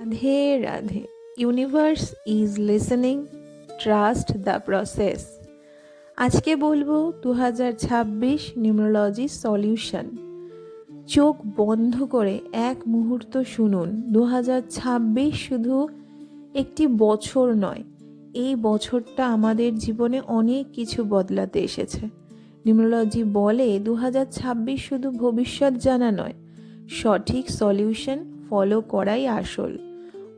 Radhe Radhe. Universe is listening, trust the process. আজকে বলবো 2026 numerology solution. চোখ বন্ধ করে এক মুহূর্ত শুনুন। 2026 শুধু একটি বছর নয়, এই বছরটা আমাদের জীবনে অনেক কিছু বদলাতে এসেছে। নিউমেরোলজি বলে 2026 শুধু ভবিষ্যৎ জানা নয়, সঠিক সলিউশন ফলো করাই আসল।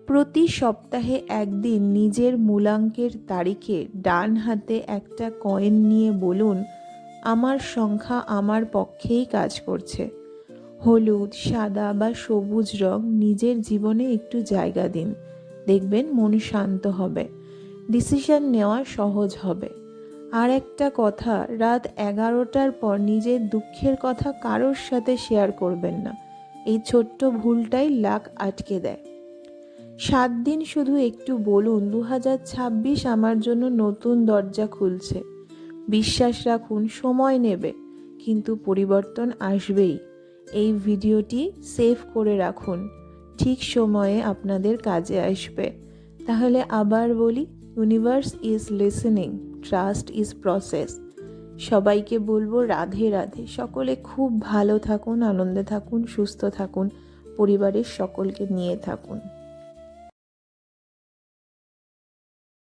প্রতি সপ্তাহে একদিন নিজের মূলাঙ্কের তারিখে ডান হাতে একটা কয়েন নিয়ে বলুন, আমার সংখ্যা আমার পক্ষেই কাজ করছে। হলুদ, সাদা বা সবুজ রং নিজের জীবনে একটু জায়গা দিন, দেখবেন মন শান্ত হবে, ডিসিশন নেওয়া সহজ হবে। আর একটা কথা, রাত 11টার পর নিজের দুঃখের কথা কারোর সাথে শেয়ার করবেন না। এই ছোট্ট ভুলটাই লাক আটকে দেয়। 7 দিন শুধু একটু বলুন, 2026 আমার জন্য নতুন দরজা খুলছে। বিশ্বাস রাখুন, সময় নেবে, কিন্তু পরিবর্তন আসবেই। এই ভিডিওটি সেভ করে রাখুন, ঠিক সময়ে আপনাদের কাজে আসবে। তাহলে আবার বলি, universe is listening, trust is process. সবাইকে বলবো রাধে রাধে। সকলে খুব ভালো থাকুন, আনন্দে থাকুন, সুস্থ থাকুন, পরিবারের সকলকে নিয়ে থাকুন।